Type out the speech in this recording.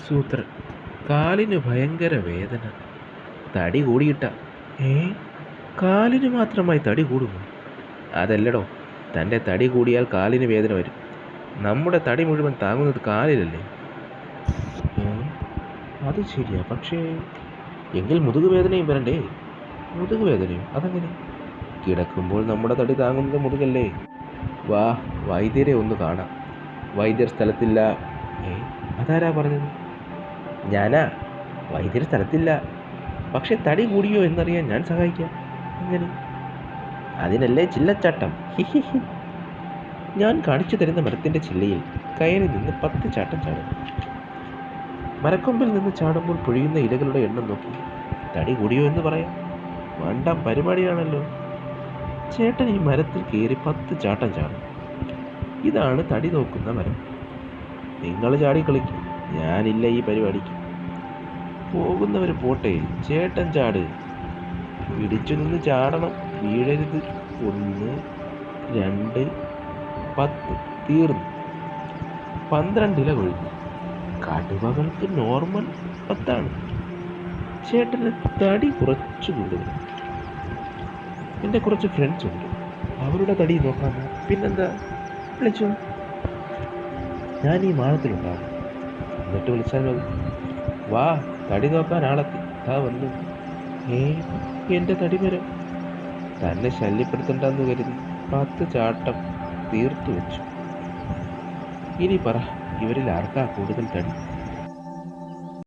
സൂത്രൻ. കാലിന് ഭയങ്കര വേദന. തടി കൂടിയിട്ട. ഏ, കാലിന് മാത്രമായി തടി കൂടുമോ? അതല്ലടോ, തൻ്റെ തടി കൂടിയാൽ കാലിന് വേദന വരും. നമ്മുടെ തടി മുഴുവൻ താങ്ങുന്നത് കാലിലല്ലേ? അത് ശരിയാ, പക്ഷേ എങ്കിൽ മുതുക് വേദനയും വരണ്ടേ? മുതുക് വേദനയും അതെങ്ങനെ? കിടക്കുമ്പോൾ നമ്മുടെ തടി താങ്ങുന്നത് മുതുകല്ലേ? വാ, വൈദ്യരെ ഒന്ന് കാണാം. വൈദ്യർ സ്ഥലത്തില്ല. അതാരാ പറഞ്ഞത്? ഞാനാ. വൈദ്യർ സ്ഥലത്തില്ല, പക്ഷെ തടി കൂടിയോ എന്നറിയാൻ ഞാൻ സഹായിക്കാം. എങ്ങനെ? അതിനല്ലേ ചില്ലച്ചാട്ടം. ഞാൻ കാണിച്ചു തരുന്ന മരത്തിൻ്റെ ചില്ലയിൽ കയറി നിന്ന് 10 ചാട്ടം ചാടും. മരക്കൊമ്പിൽ നിന്ന് ചാടുമ്പോൾ പൊഴിയുന്ന ഇലകളുടെ എണ്ണം നോക്കി തടി കൂടിയോ എന്ന് പറയാം. വണ്ടം പരിപാടിയാണല്ലോ. ചേട്ടൻ ഈ മരത്തിൽ കയറി 10 ചാട്ടം ചാടും. ഇതാണ് തടി നോക്കുന്ന മരം. നിങ്ങൾ ചാടി കളിക്കും, ഞാനില്ല ഈ പരിപാടിക്ക്. പോകുന്നവർ പോട്ടെ, ചേട്ടൻ ചാട്. പിടിച്ചു നിന്ന് ചാടണം, വീഴരുത്. 1, 2, 10. തീർന്നു. 12 ഇല കൊഴിഞ്ഞു. കടുവകൾക്ക് നോർമൽ 10 ചേട്ടന് തടി കുറച്ച് കൂടുതൽ. എൻ്റെ കുറച്ച് ഫ്രണ്ട്സ് ഉണ്ട്, അവരുടെ തടി നോക്കാമോ? പിന്നെന്താ, വിളിച്ചു. ഞാൻ ഈ മാളത്തിലുണ്ടാകും, എന്നിട്ട് വിളിച്ചാൽ മതി. വാ, തടി നോക്കാൻ ആളെത്തി. വന്നു. എൻ്റെ തടി വരും. തന്നെ ശല്യപ്പെടുത്തണ്ടെന്ന് കരുതി 10 ചാട്ടം തീർത്തു വെച്ചു. ഇനി പറ, ഇവരിൽ ആർക്കാ കൂടുതൽ തടി?